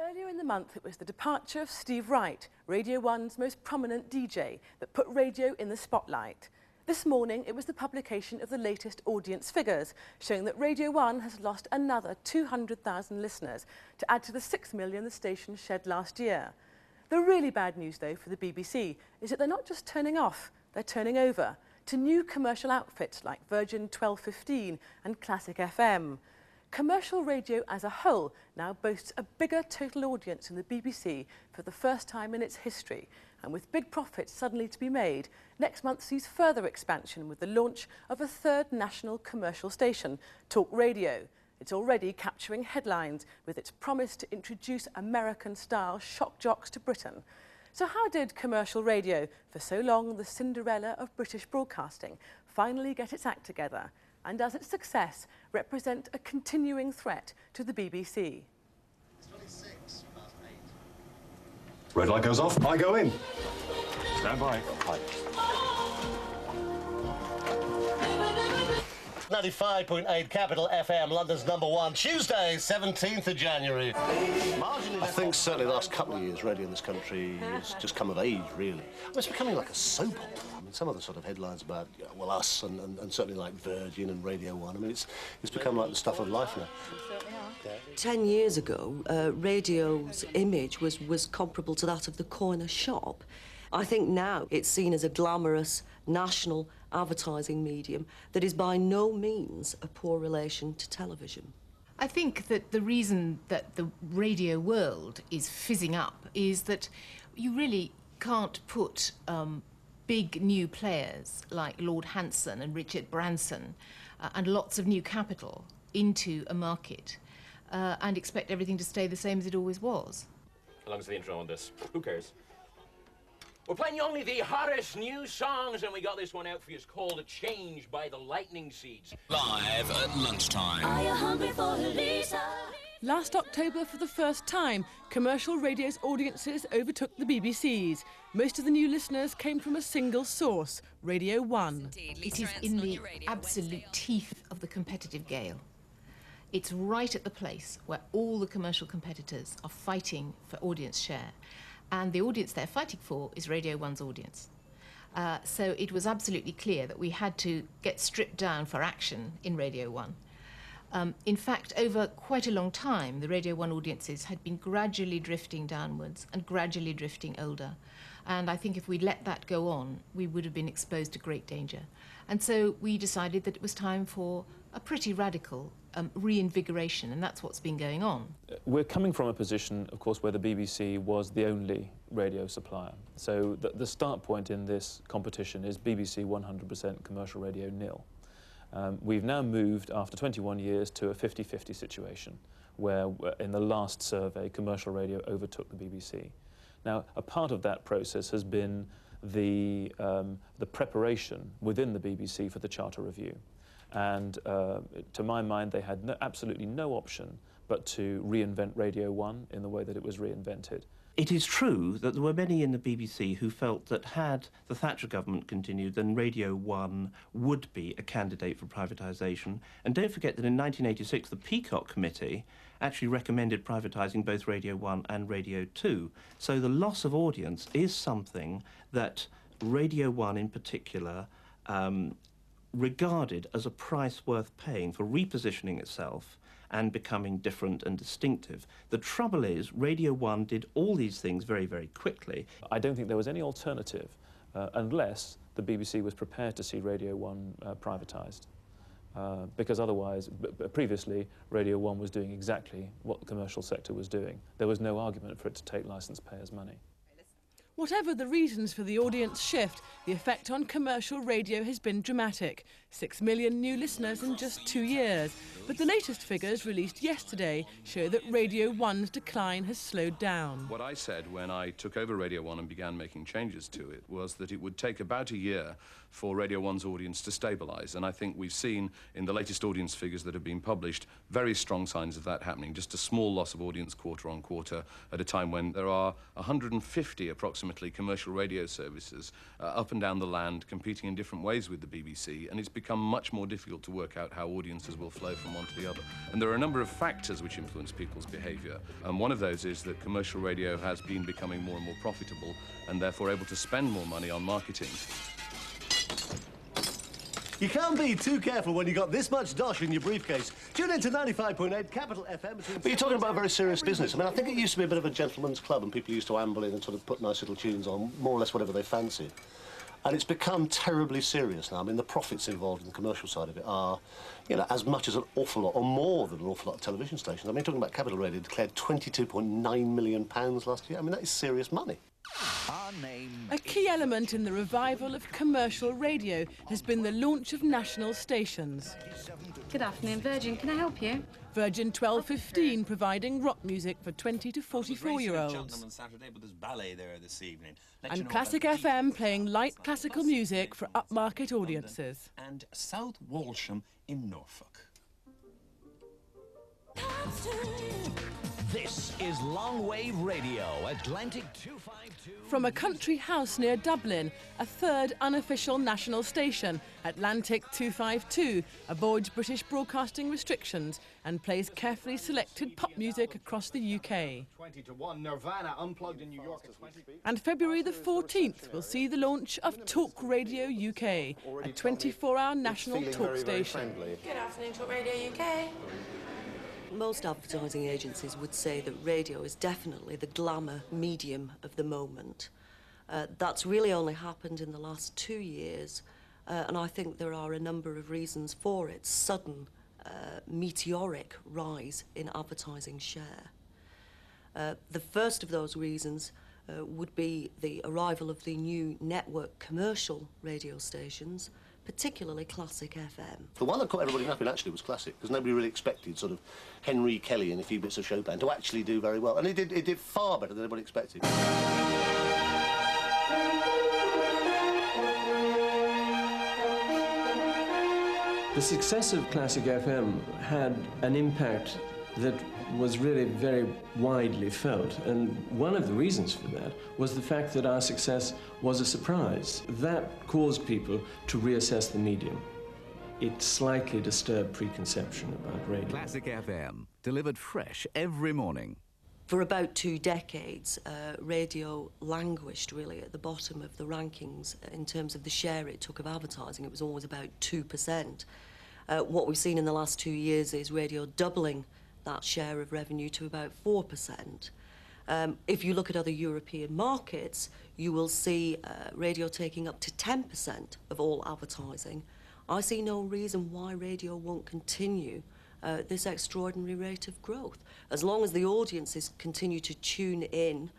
Earlier in the month, it was the departure of Steve Wright, Radio 1's most prominent DJ, that put radio in the spotlight. This morning, it was the publication of the latest audience figures, showing that Radio 1 has lost another 200,000 listeners, to add to the 6 million the station shed last year. The really bad news, though, for the BBC is that they're not just turning off, they're turning over to new commercial outfits like Virgin 1215 and Classic FM. Commercial radio as a whole now boasts a bigger total audience than the BBC for the first time in its history. And with big profits suddenly to be made, next month sees further expansion with the launch of a third national commercial station, Talk Radio. It's already capturing headlines with its promise to introduce American-style shock jocks to Britain. So how did commercial radio, for so long the Cinderella of British broadcasting, finally get its act together? And does its success represent a continuing threat to the BBC? It's 26 past 8. Red light goes off, I go in. Stand by. 95.8 Capital FM, London's #1, Tuesday, 17th of January. I think certainly the last couple of years, radio in this country has just come of age, really. I mean, it's becoming like a soap opera. I mean, some of the sort of headlines about, well, us and certainly like Virgin and Radio 1, I mean, it's become like the stuff of life now. 10 years ago, radio's image was comparable to that of the corner shop. I think now it's seen as a glamorous national advertising medium that is by no means a poor relation to television. I think that the reason that the radio world is fizzing up is that you really can't put big new players like Lord Hanson and Richard Branson and lots of new capital into a market and expect everything to stay the same as it always was. How long's the intro on this? Who cares? We're playing you only the hottest new songs, and we got this one out for you. It's called A Change by the Lightning Seeds. Live at lunchtime. Are you hungry for Lisa? Last October, for the first time, commercial radio's audiences overtook the BBC's. Most of the new listeners came from a single source, Radio 1. It is in the absolute teeth of the competitive gale. It's right at the place where all the commercial competitors are fighting for audience share. And the audience they're fighting for is Radio 1's audience. So it was absolutely clear that we had to get stripped down for action in Radio 1. In fact, over quite a long time, the Radio 1 audiences had been gradually drifting downwards and gradually drifting older. And I think if we'd let that go on, we would have been exposed to great danger. And so we decided that it was time for a pretty radical reinvigoration, and that's what's been going on. We're coming from a position, of course, where the BBC was the only radio supplier. So the start point in this competition is BBC 100%, commercial radio nil. We've now moved, after 21 years, to a 50-50 situation, where in the last survey, commercial radio overtook the BBC. Now, a part of that process has been the preparation within the BBC for the Charter Review. And to my mind, they had absolutely no option but to reinvent Radio 1 in the way that it was reinvented. It is true that there were many in the BBC who felt that had the Thatcher government continued, then Radio 1 would be a candidate for privatisation. And don't forget that in 1986, the Peacock Committee actually recommended privatising both Radio 1 and Radio 2. So the loss of audience is something that Radio 1 in particular regarded as a price worth paying for repositioning itself and becoming different and distinctive. The trouble is, Radio 1 did all these things very, very quickly. I don't think there was any alternative unless the BBC was prepared to see Radio 1 privatised. Because otherwise, previously, Radio 1 was doing exactly what the commercial sector was doing. There was no argument for it to take licence payers' money. Whatever the reasons for the audience shift, the effect on commercial radio has been dramatic. 6 million new listeners in just 2 years. But the latest figures released yesterday show that Radio 1's decline has slowed down. What I said when I took over Radio 1 and began making changes to it was that it would take about a year for Radio 1's audience to stabilise. And I think we've seen in the latest audience figures that have been published very strong signs of that happening. Just a small loss of audience quarter on quarter at a time when there are 150 approximately commercial radio services up and down the land competing in different ways with the BBC, and it's become become much more difficult to work out how audiences will flow from one to the other. And there are a number of factors which influence people's behaviour. And one of those is that commercial radio has been becoming more and more profitable and therefore able to spend more money on marketing. You can't be too careful when you've got this much dosh in your briefcase. Tune in to 95.8 Capital FM. But you're talking about very serious business. I mean, I think it used to be a bit of a gentleman's club and people used to amble in and sort of put nice little tunes on, more or less whatever they fancied. And it's become terribly serious now. I mean, the profits involved in the commercial side of it are, you know, as much as an awful lot, or more than an awful lot of television stations. I mean, talking about Capital Radio declared £22.9 million last year. I mean, that is serious money. A key element in the revival of commercial radio has been the launch of national stations. Good afternoon, Virgin. Can I help you? Virgin 1215 providing rock music for 20 to 44-year-olds. On Saturday, but there's ballet there this evening. And Classic FM playing light classical music for upmarket audiences. And South Walsham in Norfolk. This is Longwave Radio, Atlantic 252. From a country house near Dublin, a third unofficial national station, Atlantic 252, avoids British broadcasting restrictions and plays carefully selected pop music across the UK. 20 to 1, Nirvana unplugged in New York at 20. And February the 14th will see the launch of Talk Radio UK, a 24-hour national talk station. Good afternoon, Talk Radio UK. Most advertising agencies would say that radio is definitely the glamour medium of the moment. That's really only happened in the last 2 years, and I think there are a number of reasons for its sudden, meteoric rise in advertising share. The first of those reasons would be the arrival of the new network commercial radio stations, particularly Classic FM. The one that caught everybody napping actually was Classic, because nobody really expected sort of Henry Kelly and a few bits of Chopin to actually do very well. And it did far better than anybody expected. The success of Classic FM had an impact that was really very widely felt, and one of the reasons for that was the fact that our success was a surprise. That caused people to reassess the medium. It slightly disturbed preconception about radio. Classic FM, delivered fresh every morning. For about 2 decades, radio languished really at the bottom of the rankings in terms of the share it took of advertising. It was always about 2%. What we've seen in the last 2 years is radio doubling that share of revenue to about 4%. If you look at other European markets, you will see radio taking up to 10% of all advertising. I see no reason why radio won't continue this extraordinary rate of growth. As long as the audiences continue to tune in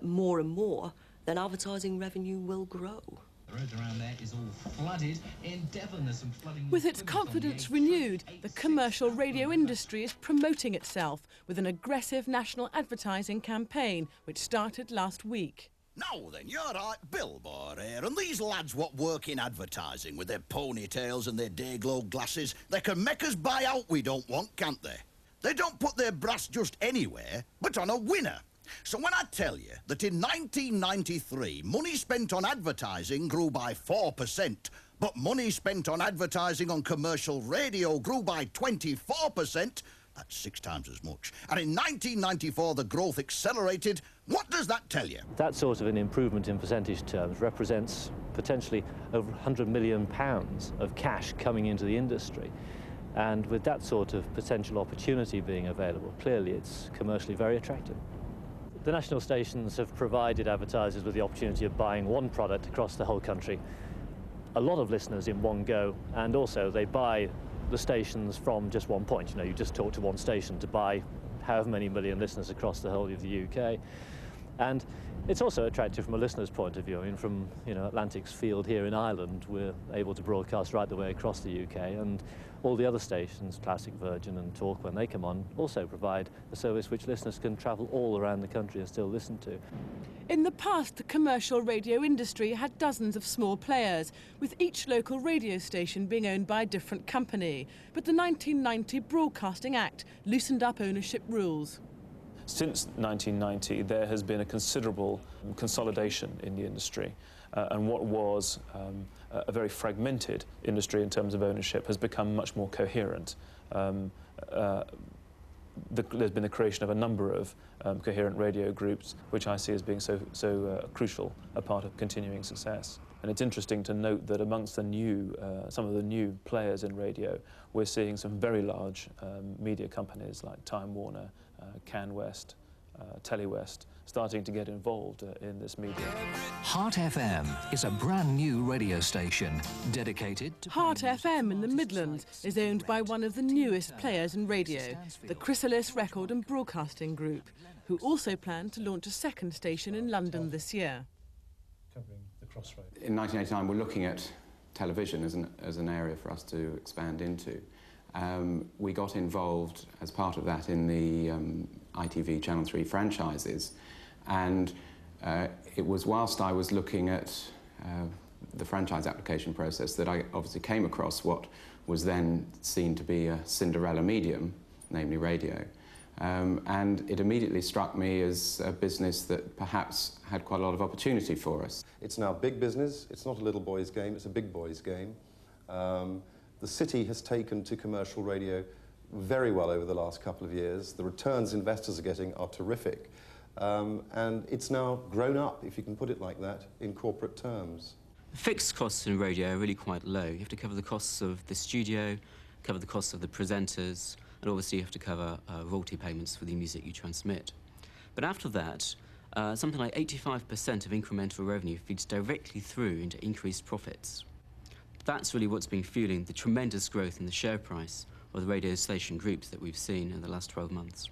more and more, then advertising revenue will grow. The road around there is all flooded. In Devon, there's some flooding. With its confidence renewed, the commercial radio industry is promoting itself with an aggressive national advertising campaign, which started last week. Now then, you're right, Bill Barr here, and these lads what work in advertising with their ponytails and their day-glow glasses, they can make us buy out we don't want, can't they? They don't put their brass just anywhere, but on a winner. So when I tell you that in 1993, money spent on advertising grew by 4%, but money spent on advertising on commercial radio grew by 24%, that's 6 times as much. And in 1994, the growth accelerated. What does that tell you? That sort of an improvement in percentage terms represents potentially over £100 million of cash coming into the industry. And with that sort of potential opportunity being available, clearly it's commercially very attractive. The national stations have provided advertisers with the opportunity of buying one product across the whole country, a lot of listeners in one go, and also they buy the stations from just one point. You know, you just talk to one station to buy however many million listeners across the whole of the UK. And it's also attractive from a listener's point of view. I mean, from, you know, Atlantic's field here in Ireland, we're able to broadcast right the way across the UK, and all the other stations, Classic, Virgin and Talk, when they come on, also provide a service which listeners can travel all around the country and still listen to. In the past, the commercial radio industry had dozens of small players, with each local radio station being owned by a different company. But the 1990 Broadcasting Act loosened up ownership rules. Since 1990, there has been a considerable consolidation in the industry, and what was a very fragmented industry in terms of ownership has become much more coherent. There's been the creation of a number of coherent radio groups, which I see as being so crucial a part of continuing success. And it's interesting to note that amongst the new, some of the new players in radio, we're seeing some very large media companies like Time Warner, CanWest, TeleWest, starting to get involved in this media. Heart FM is a brand new radio station dedicated to... Heart FM in the Midlands is owned by one of the newest players in radio, the Chrysalis Record and Broadcasting Group, who also plan to launch a second station in London this year. Covering the crossroads. In 1989, we're looking at television as an area for us to expand into. We got involved as part of that in the ITV Channel 3 franchises, and it was whilst I was looking at the franchise application process that I obviously came across what was then seen to be a Cinderella medium, namely radio. And it immediately struck me as a business that perhaps had quite a lot of opportunity for us. It's now big business. It's not a little boy's game, it's a big boy's game. The city has taken to commercial radio very well over the last couple of years. The returns investors are getting are terrific. And it's now grown up, if you can put it like that, in corporate terms. Fixed costs in radio are really quite low. You have to cover the costs of the studio, cover the costs of the presenters, and obviously you have to cover royalty payments for the music you transmit. But after that, something like 85% of incremental revenue feeds directly through into increased profits. That's really what's been fueling the tremendous growth in the share price of the radio station groups that we've seen in the last 12 months.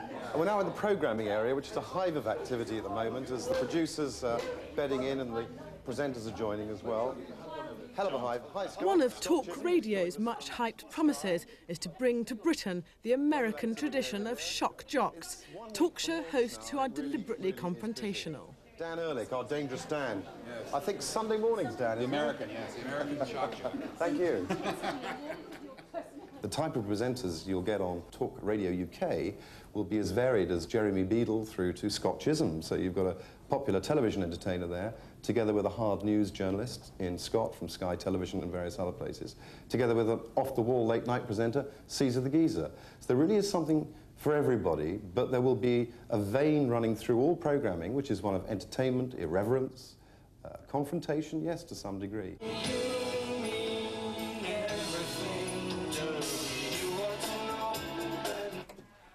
And we're now in the programming area, which is a hive of activity at the moment, as the producers are bedding in and the presenters are joining as well. Hell of a hive. Hi, Scott. One of talk radio's much-hyped promises is to bring to Britain the American tradition of shock jocks, talk show hosts who are deliberately confrontational. Dan Ehrlich, our dangerous Dan. Yes. I think Sunday mornings, Dan. The American, yes, the American shock jock. Thank you. The type of presenters you'll get on Talk Radio UK will be as varied as Jeremy Beadle through to Scott Chisholm. So you've got a popular television entertainer there, together with a hard news journalist in Scott from Sky Television and various other places, together with an off-the-wall late-night presenter, Caesar the Geezer. So there really is something for everybody, but there will be a vein running through all programming, which is one of entertainment, irreverence, confrontation, yes, to some degree.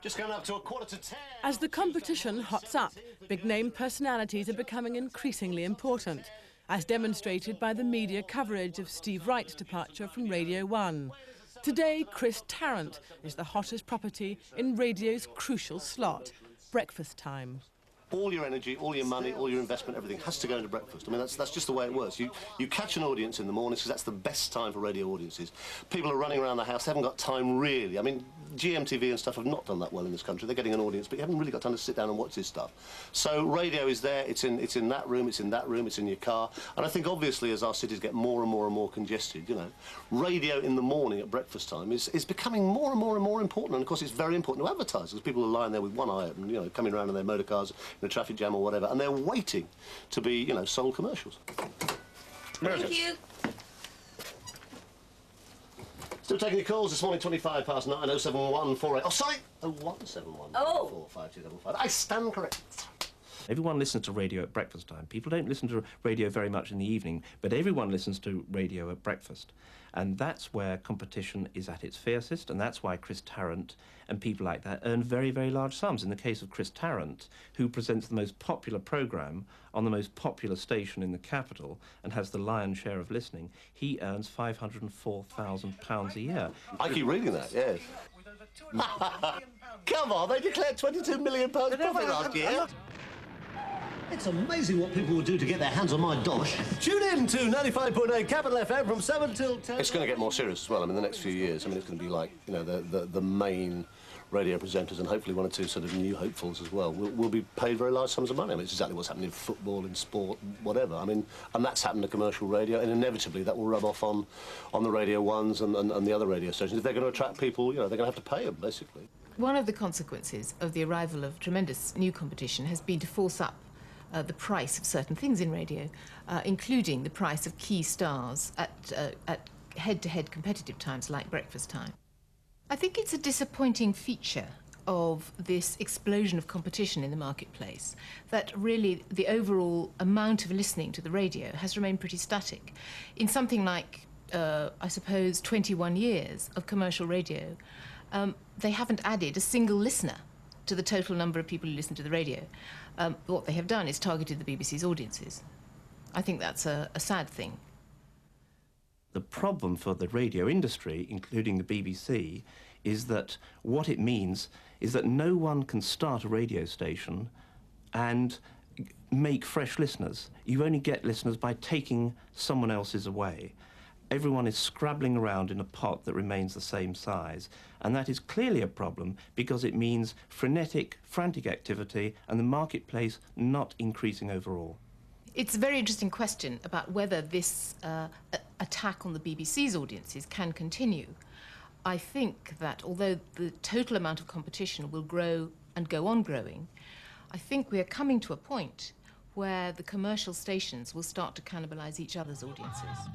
Just going up to 9:45. As the competition hots up, big-name personalities are becoming increasingly important, as demonstrated by the media coverage of Steve Wright's departure from Radio 1. Today, Chris Tarrant is the hottest property in radio's crucial slot, breakfast time. All your energy, all your money, all your investment, everything has to go into breakfast. I mean, that's just the way it works. You catch an audience in the mornings because that's the best time for radio audiences. People are running around the house, they haven't got time really. I mean, GMTV and stuff have not done that well in this country. They're getting an audience, but you haven't really got time to sit down and watch this stuff. So radio is there, it's in that room, it's in that room, it's in your car. And I think obviously as our cities get more and more and more congested, you know, radio in the morning at breakfast time is becoming more and more and more important. And of course it's very important to advertisers. People are lying there with one eye open, you know, coming around in their motor cars in a traffic jam or whatever, and they're waiting to be, you know, sold commercials. Thank you. Still taking your calls this morning, 25 past 9, 071 48. Oh, sorry, 0171 4525. I stand correct. Everyone listens to radio at breakfast time. People don't listen to radio very much in the evening, but everyone listens to radio at breakfast. And that's where competition is at its fiercest, and that's why Chris Tarrant and people like that earn very, very large sums. In the case of Chris Tarrant, who presents the most popular programme on the most popular station in the capital and has the lion's share of listening, he earns £504,000 a year. I keep reading that, yes. Come on, they declared £22 million profit last year. It's amazing what people will do to get their hands on my dosh. Tune in to 95.8 Capital FM from 7 till 10. It's going to get more serious as well. I mean, the next few years, I mean, it's going to be like, you know, the main radio presenters and hopefully one or two sort of new hopefuls as well will be paid very large sums of money. I mean, it's exactly what's happening in football, in sport, whatever. I mean, and that's happened to commercial radio, and inevitably that will rub off on the Radio 1s and the other radio stations. If they're going to attract people, you know, they're going to have to pay them, basically. One of the consequences of the arrival of tremendous new competition has been to force up the price of certain things in radio, including the price of key stars at head-to-head competitive times like breakfast time. I think it's a disappointing feature of this explosion of competition in the marketplace that really the overall amount of listening to the radio has remained pretty static. In something like, I suppose, 21 years of commercial radio, they haven't added a single listener to the total number of people who listen to the radio. What they have done is targeted the BBC's audiences. I think that's a sad thing. The problem for the radio industry, including the BBC, is that what it means is that no one can start a radio station and make fresh listeners. You only get listeners by taking someone else's away. Everyone is scrabbling around in a pot that remains the same size, and that is clearly a problem because it means frenetic, frantic activity and the marketplace not increasing overall. It's a very interesting question about whether this attack on the BBC's audiences can continue. I think that although the total amount of competition will grow and go on growing, I think we are coming to a point where the commercial stations will start to cannibalise each other's audiences.